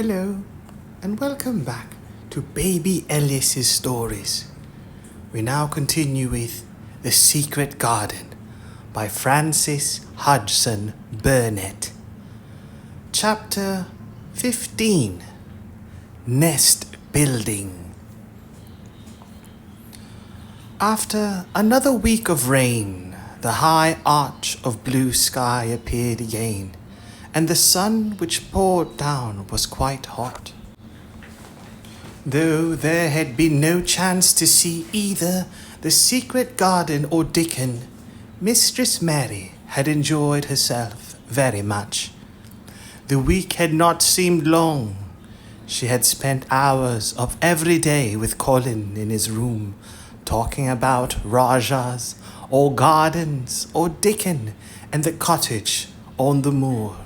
Hello, and welcome back to Baby Ellis's stories. We now continue with The Secret Garden by Francis Hodgson Burnett. Chapter 15, Nest Building. After another week of rain, the high arch of blue sky appeared again, and the sun which poured down was quite hot. Though there had been no chance to see either the secret garden or Dickon, Mistress Mary had enjoyed herself very much. The week had not seemed long. She had spent hours of every day with Colin in his room, talking about Rajahs, or gardens, or Dickon, and the cottage on the moor.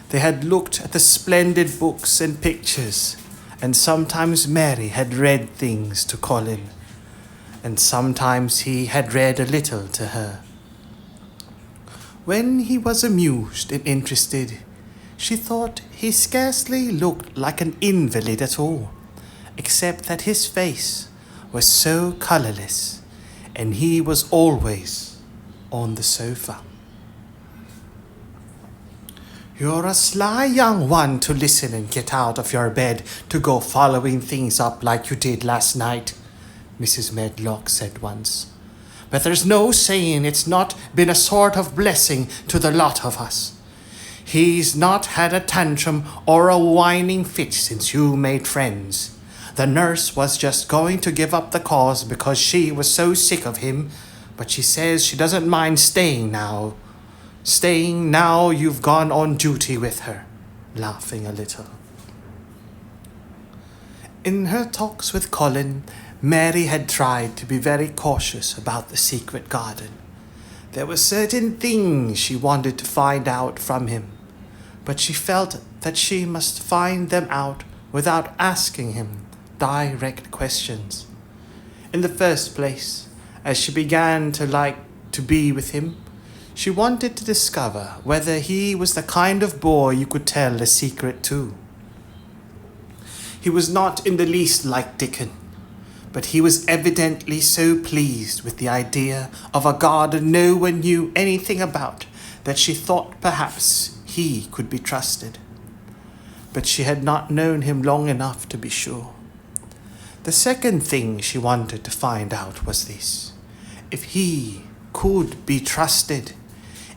They had looked at the splendid books and pictures, and sometimes Mary had read things to Colin, and sometimes he had read a little to her. When he was amused and interested, she thought he scarcely looked like an invalid at all, except that his face was so colourless, and he was always on the sofa. "You're a sly young one to listen and get out of your bed to go following things up like you did last night," Mrs. Medlock said once. "But there's no saying it's not been a sort of blessing to the lot of us. He's not had a tantrum or a whining fit since you made friends. The nurse was just going to give up the cause because she was so sick of him, but she says she doesn't mind staying now you've gone on duty with her," laughing a little. In her talks with Colin, Mary had tried to be very cautious about the secret garden. There were certain things she wanted to find out from him, but she felt that she must find them out without asking him direct questions. In the first place, as she began to like to be with him, she wanted to discover whether he was the kind of boy you could tell a secret to. He was not in the least like Dickon, but he was evidently so pleased with the idea of a garden no one knew anything about that she thought perhaps he could be trusted. But she had not known him long enough to be sure. The second thing she wanted to find out was this: if he could be trusted,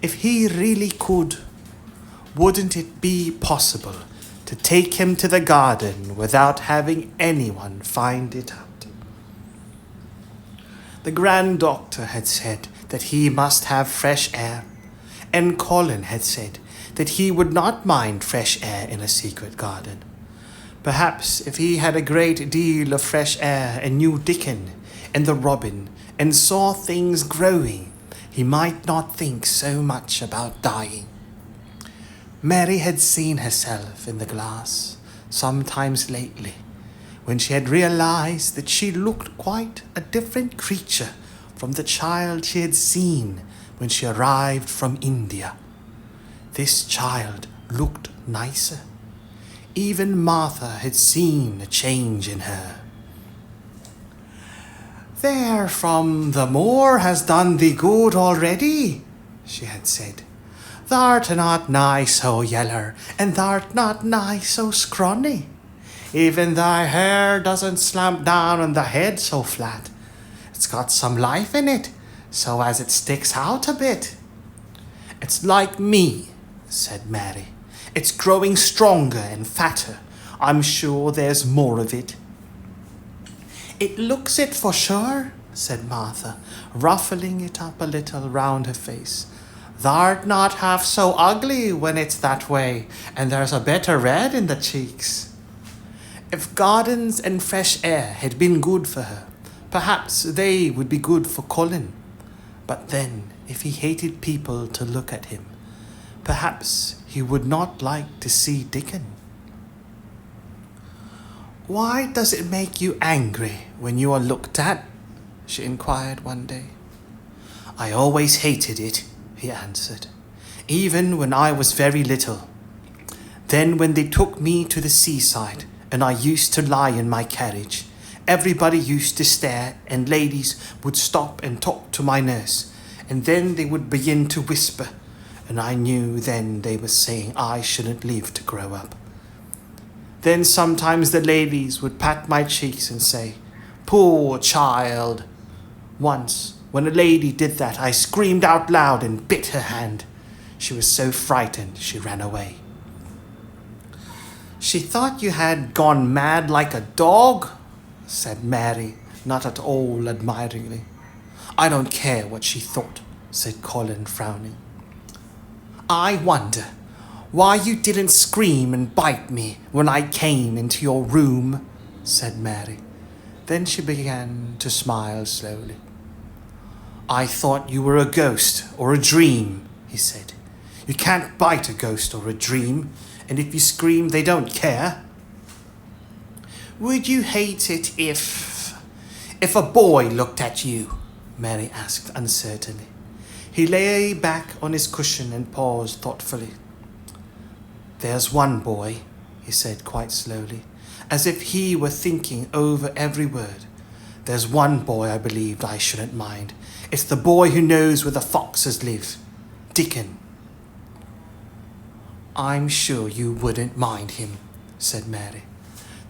if he really could, wouldn't it be possible to take him to the garden without having anyone find it out? The Grand Doctor had said that he must have fresh air, and Colin had said that he would not mind fresh air in a secret garden. Perhaps if he had a great deal of fresh air and knew Dickon and the robin and saw things growing, he might not think so much about dying. Mary had seen herself in the glass sometimes lately, when she had realized that she looked quite a different creature from the child she had seen when she arrived from India. This child looked nicer. Even Martha had seen a change in her. "There from the moor has done thee good already," she had said. "Thou'rt not nigh so yeller, and thou'rt not nigh so scrawny. Even thy hair doesn't slamp down on the head so flat. It's got some life in it, so as it sticks out a bit." "It's like me," said Mary. "It's growing stronger and fatter. I'm sure there's more of it." "It looks it for sure," said Martha, ruffling it up a little round her face. "Thou'rt not half so ugly when it's that way, and there's a better red in the cheeks." If gardens and fresh air had been good for her, perhaps they would be good for Colin. But then, if he hated people to look at him, perhaps he would not like to see Dickon. "Why does it make you angry when you are looked at?" she inquired one day. "I always hated it," he answered, "even when I was very little. Then when they took me to the seaside, and I used to lie in my carriage, everybody used to stare, and ladies would stop and talk to my nurse, and then they would begin to whisper, and I knew then they were saying I shouldn't live to grow up. Then sometimes the ladies would pat my cheeks and say, "Poor child." Once, when a lady did that, I screamed out loud and bit her hand. She was so frightened she ran away. "She thought you had gone mad like a dog," said Mary, not at all admiringly. "I don't care what she thought," said Colin, frowning. "I wonder why you didn't scream and bite me when I came into your room," said Mary. Then she began to smile slowly. "I thought you were a ghost or a dream," he said. "You can't bite a ghost or a dream, and if you scream, they don't care." "Would you hate it if a boy looked at you?" Mary asked uncertainly. He lay back on his cushion and paused thoughtfully. "There's one boy," he said quite slowly, as if he were thinking over every word. "There's one boy I believed I shouldn't mind. It's the boy who knows where the foxes live. Dickon." "I'm sure you wouldn't mind him," said Mary.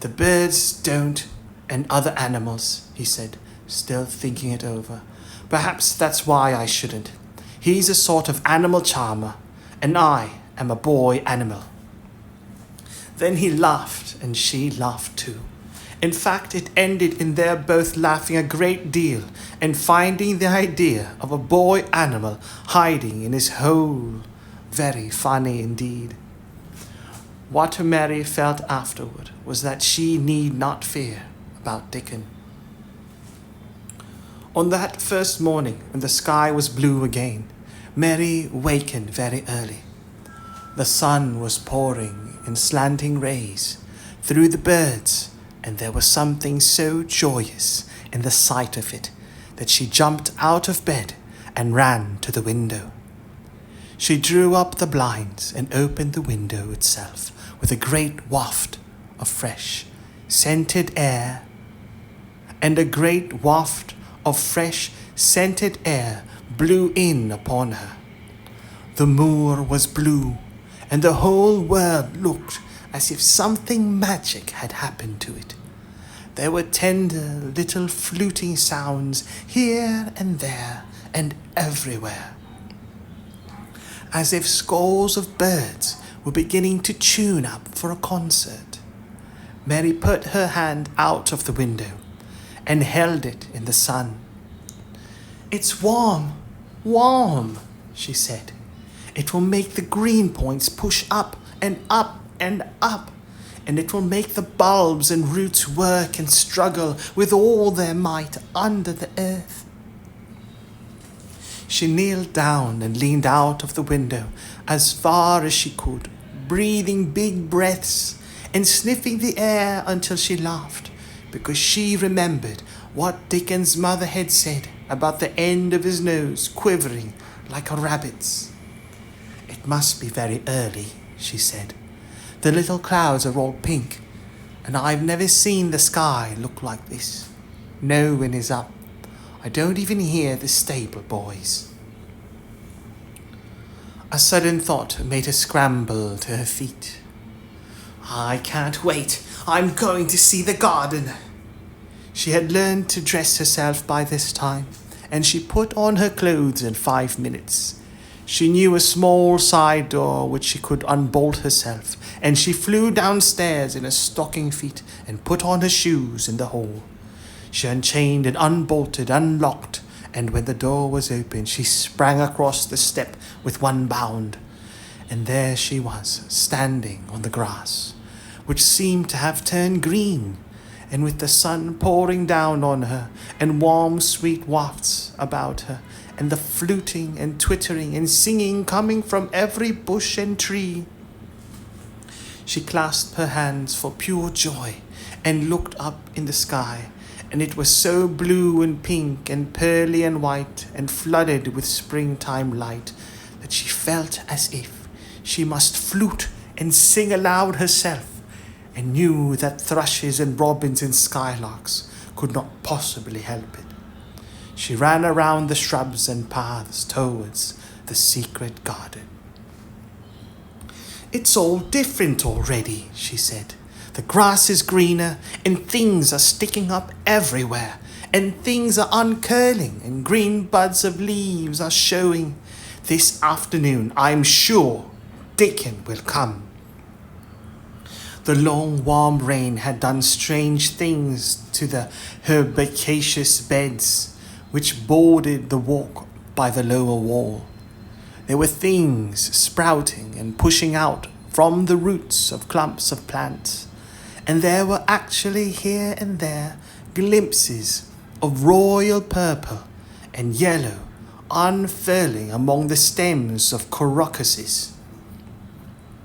"The birds don't, and other animals," he said, still thinking it over. "Perhaps that's why I shouldn't. He's a sort of animal charmer, and I am a boy animal." Then he laughed, and she laughed too. In fact, it ended in their both laughing a great deal and finding the idea of a boy animal hiding in his hole very funny indeed. What Mary felt afterward was that she need not fear about Dickon. On that first morning, when the sky was blue again, Mary wakened very early. The sun was pouring in slanting rays through the birds, and there was something so joyous in the sight of it that she jumped out of bed and ran to the window. She drew up the blinds and opened the window itself with a great waft of fresh, scented air, and a great waft of fresh, scented air blew in upon her. The moor was blue, and the whole world looked as if something magic had happened to it. There were tender little fluting sounds here and there and everywhere, as if scores of birds were beginning to tune up for a concert. Mary put her hand out of the window and held it in the sun. "It's warm, warm," she said. "It will make the green points push up and up and up, and it will make the bulbs and roots work and struggle with all their might under the earth." She kneeled down and leaned out of the window as far as she could, breathing big breaths and sniffing the air until she laughed, because she remembered what Dickon's mother had said about the end of his nose quivering like a rabbit's. "It must be very early," she said. "The little clouds are all pink, and I've never seen the sky look like this. No wind is up. I don't even hear the stable boys." A sudden thought made her scramble to her feet. "I can't wait. I'm going to see the garden." She had learned to dress herself by this time, and she put on her clothes in 5 minutes. She knew a small side door which she could unbolt herself, and she flew downstairs in her stocking feet and put on her shoes in the hall. She unchained and unbolted, unlocked, and when the door was open, she sprang across the step with one bound. And there she was, standing on the grass, which seemed to have turned green, and with the sun pouring down on her, and warm sweet wafts about her, and the fluting and twittering and singing coming from every bush and tree. She clasped her hands for pure joy and looked up in the sky, and it was so blue and pink and pearly and white and flooded with springtime light that she felt as if she must float and sing aloud herself, and knew that thrushes and robins and skylarks could not possibly help it. She ran around the shrubs and paths towards the secret garden. "It's all different already," she said. "The grass is greener, and things are sticking up everywhere, and things are uncurling, and green buds of leaves are showing. This afternoon, I'm sure, Dickon will come." The long, warm rain had done strange things to the herbaceous beds which bordered the walk by the lower wall. There were things sprouting and pushing out from the roots of clumps of plants, and there were actually here and there glimpses of royal purple and yellow unfurling among the stems of crocuses.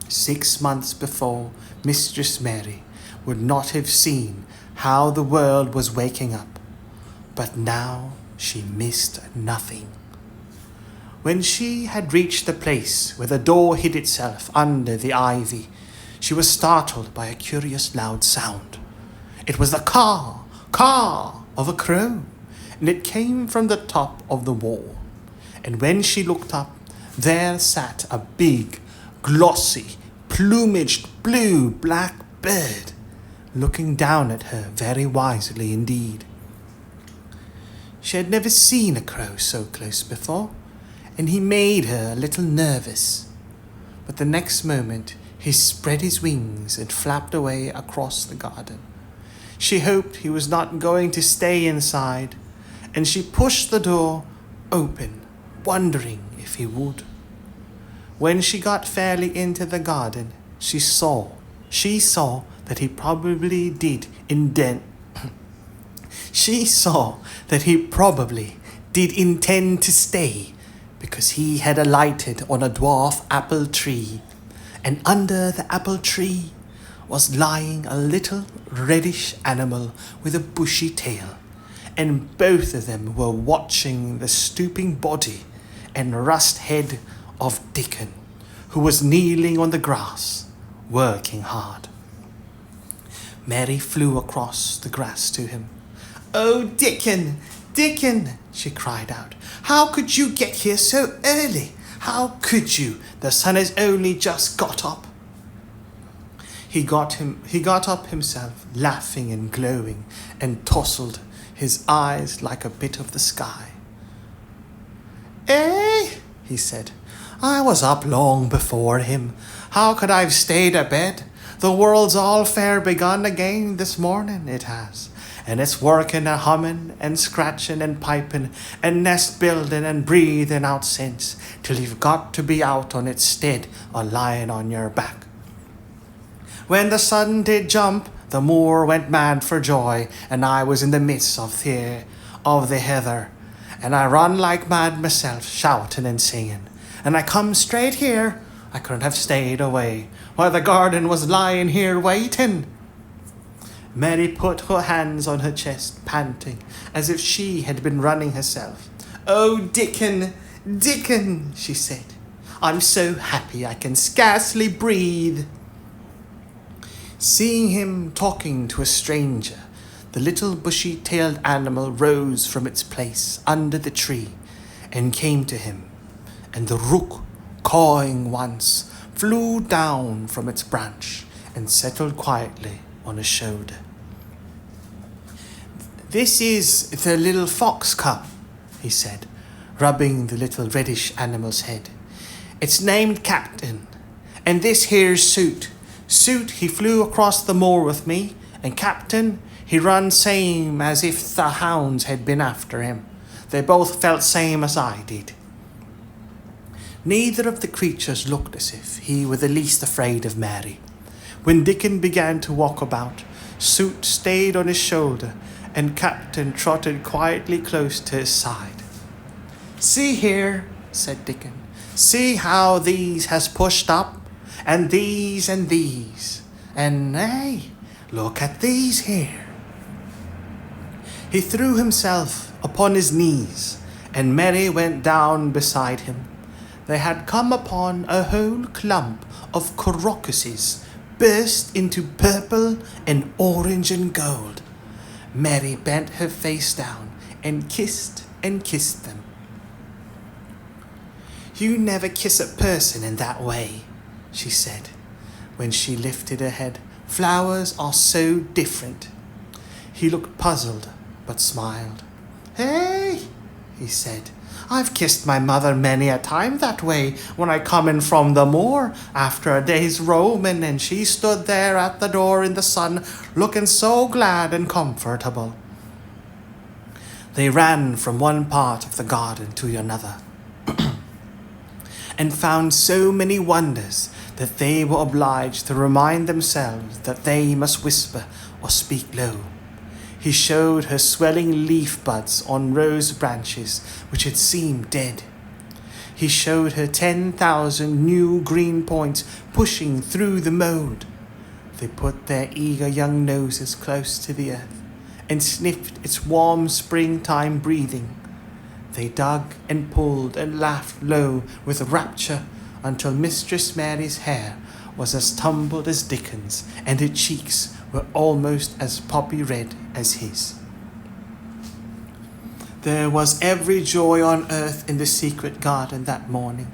6 months before, Mistress Mary would not have seen how the world was waking up, but now she missed nothing. When she had reached the place where the door hid itself under the ivy, she was startled by a curious loud sound. It was the caw of a crow, and it came from the top of the wall. And when she looked up, there sat a big, glossy, plumaged blue-black bird, looking down at her very wisely indeed. She had never seen a crow so close before, and he made her a little nervous. But the next moment he spread his wings and flapped away across the garden. She hoped he was not going to stay inside, and she pushed the door open, wondering if he would. When she got fairly into the garden, she saw that he probably did intend to stay, because he had alighted on a dwarf apple tree, and under the apple tree was lying a little reddish animal with a bushy tail, and both of them were watching the stooping body and rust head of Dickon, who was kneeling on the grass, working hard. Mary flew across the grass to him. "Oh, Dickon, Dickon," she cried out. "How could you get here so early? How could you? The sun has only just got up." He got up himself, laughing and glowing, and tousled his eyes like a bit of the sky. "Eh?" he said. "I was up long before him. How could I've stayed abed? The world's all fair begun again this morning, it has. And it's working and humming and scratching and piping and nest building and breathing out sense till you've got to be out on its stead or lying on your back. When the sun did jump, the moor went mad for joy, and I was in the midst of the heather, and I run like mad myself, shouting and singing. And I come straight here. I couldn't have stayed away, while the garden was lying here waiting." Mary put her hands on her chest, panting, as if she had been running herself. "Oh, Dickon, Dickon," she said. "I'm so happy I can scarcely breathe." Seeing him talking to a stranger, the little bushy-tailed animal rose from its place under the tree and came to him, and the rook, cawing once, flew down from its branch and settled quietly on his shoulder. "This is the little fox cub," he said, rubbing the little reddish animal's head. "It's named Captain, and this here's Suit. Suit, he flew across the moor with me, and Captain, he run same as if the hounds had been after him. They both felt same as I did." Neither of the creatures looked as if he were the least afraid of Mary. When Dickon began to walk about, Suit stayed on his shoulder, and Captain trotted quietly close to his side. "See here," said Dickon. "See how these has pushed up, and these, and hey, look at these here." He threw himself upon his knees, and Mary went down beside him. They had come upon a whole clump of crocuses burst into purple and orange and gold. Mary bent her face down and kissed them. "You never kiss a person in that way," she said. When she lifted her head, "Flowers are so different." He looked puzzled, but smiled. "Hey," he said, "I've kissed my mother many a time that way when I come in from the moor after a day's roaming, and she stood there at the door in the sun looking so glad and comfortable." They ran from one part of the garden to another and found so many wonders that they were obliged to remind themselves that they must whisper or speak low. He showed her swelling leaf buds on rose branches which had seemed dead. He showed her 10,000 new green points pushing through the mold. They put their eager young noses close to the earth and sniffed its warm springtime breathing. They dug and pulled and laughed low with rapture until Mistress Mary's hair was as tumbled as Dickens, and her cheeks were almost as poppy red as his. There was every joy on earth in the secret garden that morning,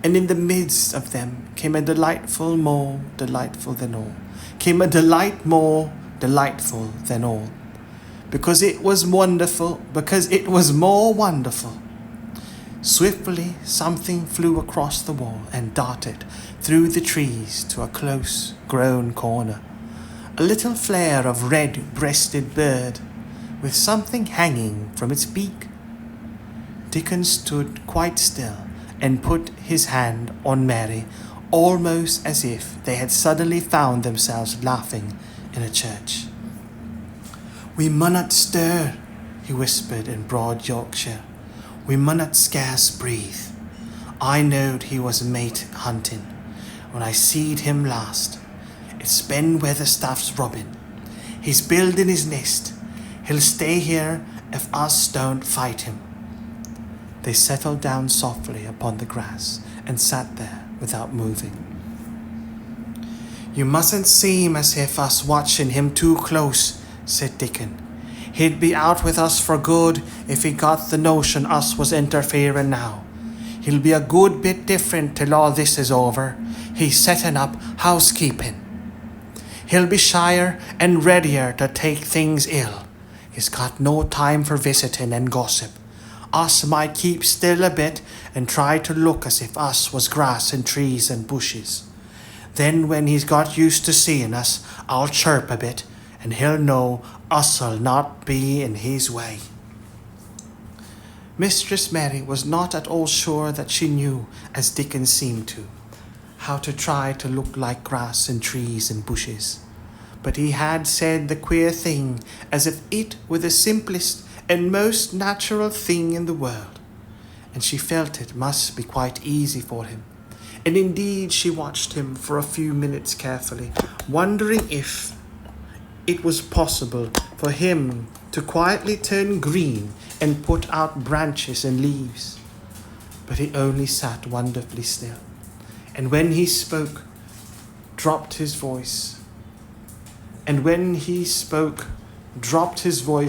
and in the midst of them came a delightful more delightful than all. Came a delight more delightful than all. Because it was wonderful, because it was more wonderful. Swiftly something flew across the wall and darted through the trees to a close-grown corner. A little flare of red-breasted bird with something hanging from its beak. Dickon stood quite still and put his hand on Mary, almost as if they had suddenly found themselves laughing in a church. "We munnot stir," he whispered in broad Yorkshire. "We munnot scarce breathe. I knowed he was mate hunting when I seed him last. It's Ben Weatherstaff's robin. He's building his nest. He'll stay here if us don't fight him." They settled down softly upon the grass and sat there without moving. "You mustn't seem as if us watching him too close," said Dickon. "He'd be out with us for good if he got the notion us was interfering now. He'll be a good bit different till all this is over. He's setting up housekeeping. He'll be shyer and readier to take things ill. He's got no time for visiting and gossip. Us might keep still a bit and try to look as if us was grass and trees and bushes. Then when he's got used to seeing us, I'll chirp a bit, and he'll know us'll not be in his way." Mistress Mary was not at all sure that she knew, as Dickon seemed to, how to try to look like grass and trees and bushes. But he had said the queer thing as if it were the simplest and most natural thing in the world, and she felt it must be quite easy for him. And indeed she watched him for a few minutes carefully, wondering if it was possible for him to quietly turn green and put out branches and leaves. But he only sat wonderfully still, and when he spoke, dropped his voice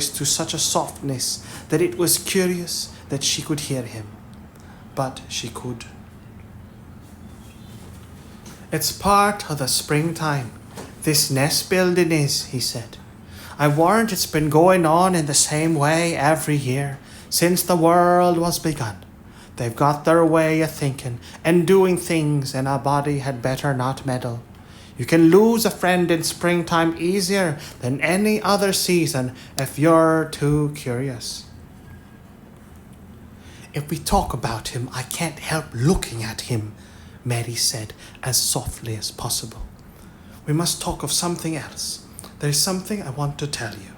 to such a softness that it was curious that she could hear him. But she could. "It's part of the springtime, this nest building is," he said. "I warrant it's been going on in the same way every year since the world was begun. They've got their way of thinking and doing things, and a body had better not meddle. You can lose a friend in springtime easier than any other season if you're too curious." "If we talk about him, I can't help looking at him," Mary said as softly as possible. "We must talk of something else. There's something I want to tell you."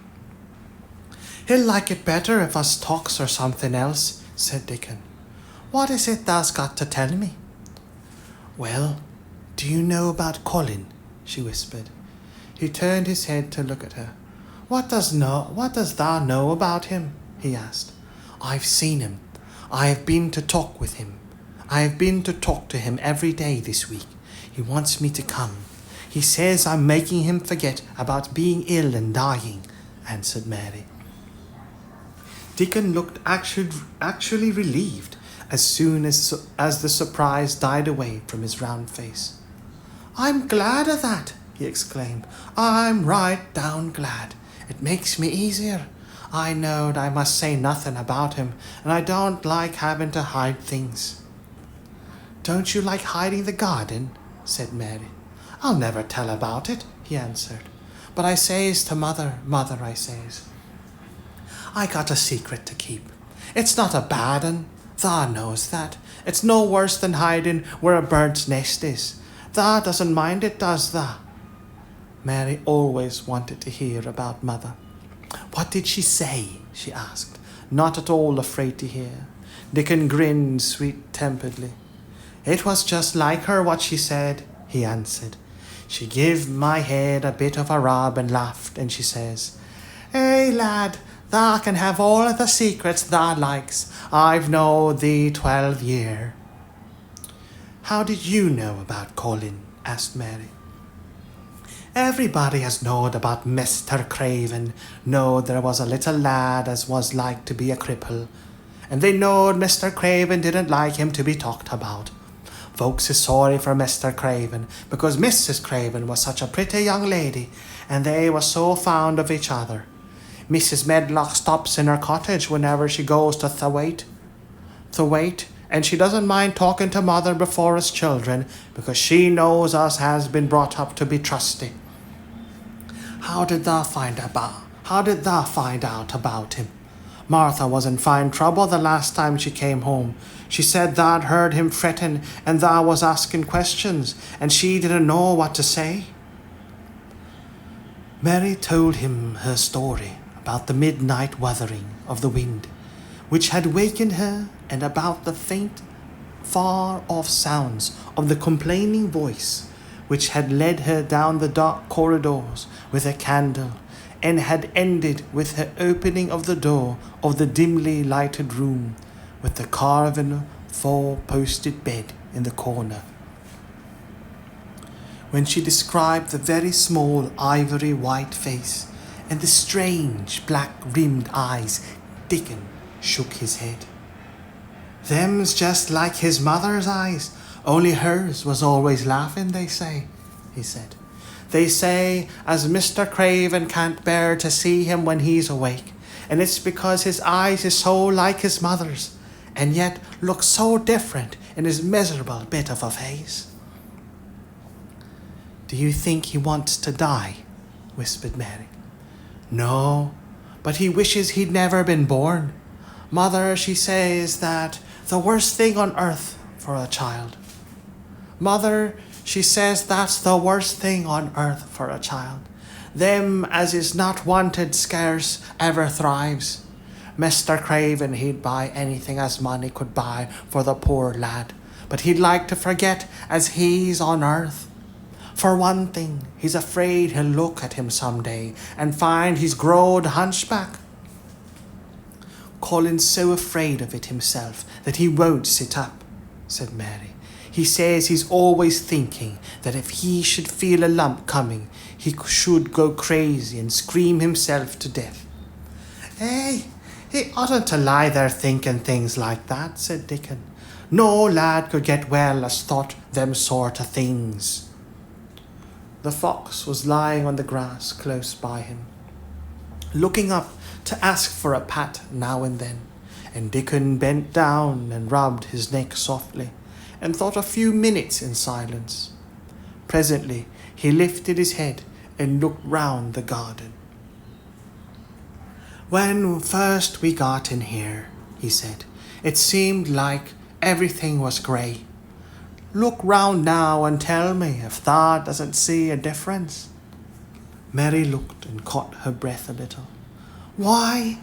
"He'll like it better if us talks or something else," said Dickon. "What is it thou's got to tell me?" "Well, do you know about Colin?" she whispered. He turned his head to look at her. What does thou know about him?" he asked. "I've seen him. I have been to talk with him. I have been to talk to him every day this week. He wants me to come. He says I'm making him forget about being ill and dying," answered Mary. Dickon looked actually relieved as soon as the surprise died away from his round face. "I'm glad of that," he exclaimed. "I'm right down glad. It makes me easier. I knowed I must say nothing about him, and I don't like having to hide things." "Don't you like hiding the garden?" said Mary. "I'll never tell about it," he answered. "But I says to mother, I says, I got a secret to keep. It's not a bad un. Thou knows that. It's no worse than hiding where a bird's nest is. Thou doesn't mind it, does thou?" Mary always wanted to hear about mother. "What did she say?" she asked, not at all afraid to hear. Dickon grinned sweet-temperedly. "It was just like her what she said," he answered. "She give my head a bit of a rub and laughed, and she says, 'Hey, lad, thou can have all of the secrets thou likes. I've known thee 12 year.'" "How did you know about Colin?" asked Mary. "Everybody has knowed about Mr. Craven, knowed there was a little lad as was like to be a cripple, and they knowed Mr. Craven didn't like him to be talked about. Folks is sorry for Mr. Craven, because Mrs. Craven was such a pretty young lady, and they were so fond of each other. Mrs. Medlock stops in her cottage whenever she goes to Thwaite, and she doesn't mind talking to mother before us children, because she knows us has been brought up to be trusty." How did thou find out about him? Martha was in fine trouble the last time she came home. She said thou'd heard him fretting, and thou was asking questions, and she didn't know what to say." Mary told him her story about the midnight wuthering of the wind, which had wakened her, and about the faint, far-off sounds of the complaining voice, which had led her down the dark corridors with a candle, and had ended with her opening of the door of the dimly lighted room, with the carven four-posted bed in the corner. When she described the very small ivory white face and the strange black-rimmed eyes, Dickon shook his head. "Them's just like his mother's eyes, only hers was always laughing, they say," he said. "They say as Mr. Craven can't bear to see him when he's awake, and it's because his eyes is so like his mother's, and yet look so different in his miserable bit of a face." "Do you think he wants to die?" whispered Mary. "No, but he wishes he'd never been born. Mother, she says that the worst thing on earth for a child. Mother, she says that's the worst thing on earth for a child. Them as is not wanted scarce ever thrives. Mr. Craven, he'd buy anything as money could buy for the poor lad, but he'd like to forget as he's on earth. For one thing, he's afraid he'll look at him some day and find he's growed hunchback. Colin's so afraid of it himself that he won't sit up," said Mary. "He says he's always thinking that if he should feel a lump coming, he should go crazy and scream himself to death." "Hey, he oughtn't to lie there thinking things like that," said Dickon. "No lad could get well as thought them sort of things." The fox was lying on the grass close by him, looking up to ask for a pat now and then, and Dickon bent down and rubbed his neck softly, and thought a few minutes in silence. Presently he lifted his head and looked round the garden. "When first we got in here," he said, "it seemed like everything was grey. Look round now and tell me if thou doesn't see a difference." Mary looked and caught her breath a little. "Why,"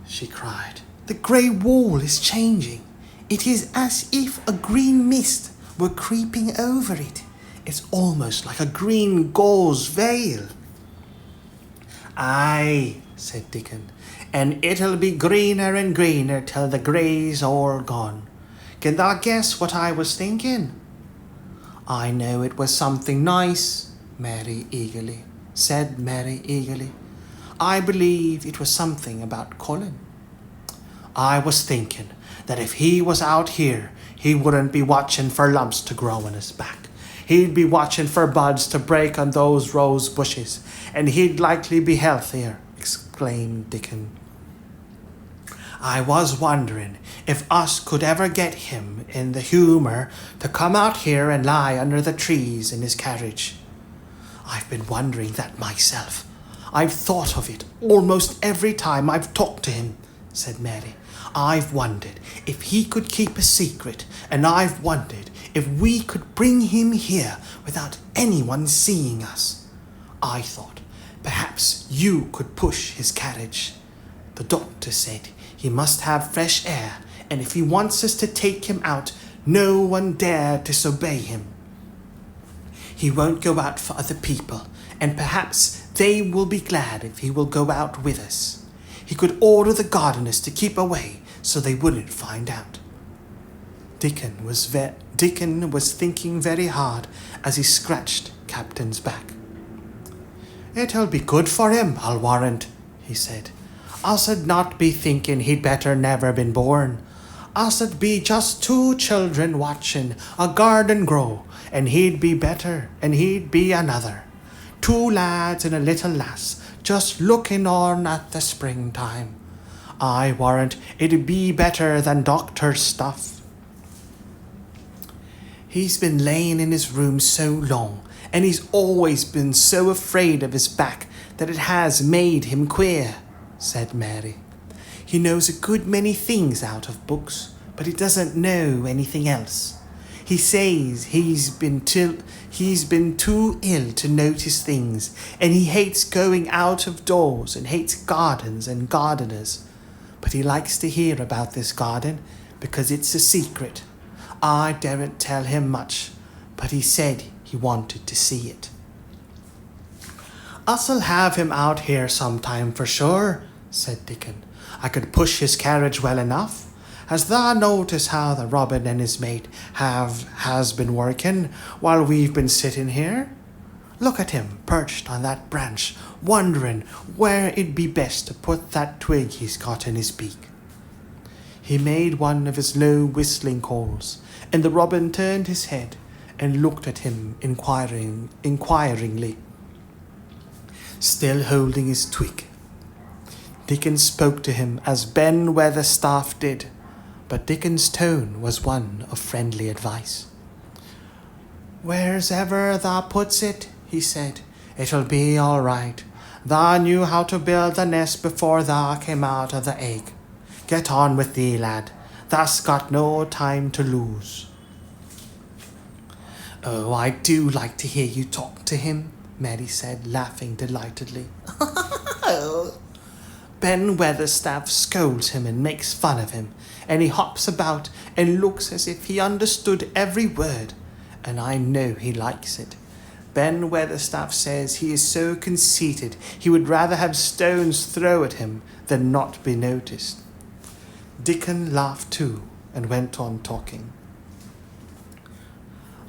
she cried, "the grey wall is changing. It is as if a green mist were creeping over it. It's almost like a green gauze veil." "Aye," said Dickon, "and it'll be greener and greener till the grey's all gone. Can thou guess what I was thinking?" I know it was something nice, said Mary eagerly. I believe it was something about Colin. I was thinking that if he was out here, he wouldn't be watching for lumps to grow on his back. He'd be watching for buds to break on those rose bushes, and he'd likely be healthier, exclaimed Dickon. I was wondering if us could ever get him in the humour to come out here and lie under the trees in his carriage. I've been wondering that myself. I've thought of it almost every time I've talked to him, said Mary. I've wondered if he could keep a secret, and I've wondered if we could bring him here without anyone seeing us. I thought perhaps you could push his carriage. The doctor said he must have fresh air, and if he wants us to take him out, no one dare disobey him. He won't go out for other people, and perhaps they will be glad if he will go out with us. He could order the gardeners to keep away so they wouldn't find out. Dickon was thinking very hard as he scratched Captain's back. It'll be good for him, I'll warrant, he said. Us'd not be thinking he'd better never been born. Us'd be just two children watching a garden grow, and he'd be better, and he'd be another. Two lads and a little lass, just looking on at the springtime. I warrant it'd be better than doctor's stuff. He's been laying in his room so long, and he's always been so afraid of his back that it has made him queer, said Mary. He knows a good many things out of books, but he doesn't know anything else. He says he's been too ill to notice things, and he hates going out of doors and hates gardens and gardeners. But he likes to hear about this garden because it's a secret. I daren't tell him much, but he said he wanted to see it. Us'll have him out here sometime for sure, said Dickon. I could push his carriage well enough. Has thou noticed how the robin and his mate has been working while we've been sitting here? Look at him perched on that branch, wondering where it'd be best to put that twig he's got in his beak. He made one of his low whistling calls, and the robin turned his head and looked at him inquiringly, still holding his twig. Dickon spoke to him as Ben Weatherstaff did, but Dickon's tone was one of friendly advice. Where's ever thou puts it, he said, it'll be all right. Thou knew how to build the nest before thou came out of the egg. Get on with thee, lad. Thou'st got no time to lose. Oh, I do like to hear you talk to him, Mary said, laughing delightedly. Ben Weatherstaff scolds him and makes fun of him, and he hops about and looks as if he understood every word, and I know he likes it. Ben Weatherstaff says he is so conceited he would rather have stones thrown at him than not be noticed. Dickon laughed too and went on talking.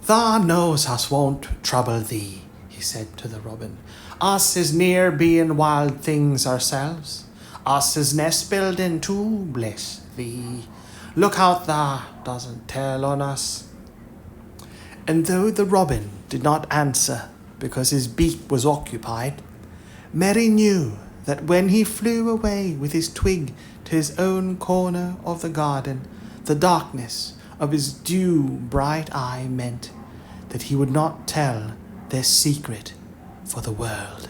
Thou knows us won't trouble thee, he said to the robin. Us is near being wild things ourselves. Us is nest building too, bless thee. Look out thou doesn't tell on us. And though the robin did not answer because his beak was occupied, Mary knew that when he flew away with his twig to his own corner of the garden, the darkness of his dew-bright eye meant that he would not tell their secret for the world.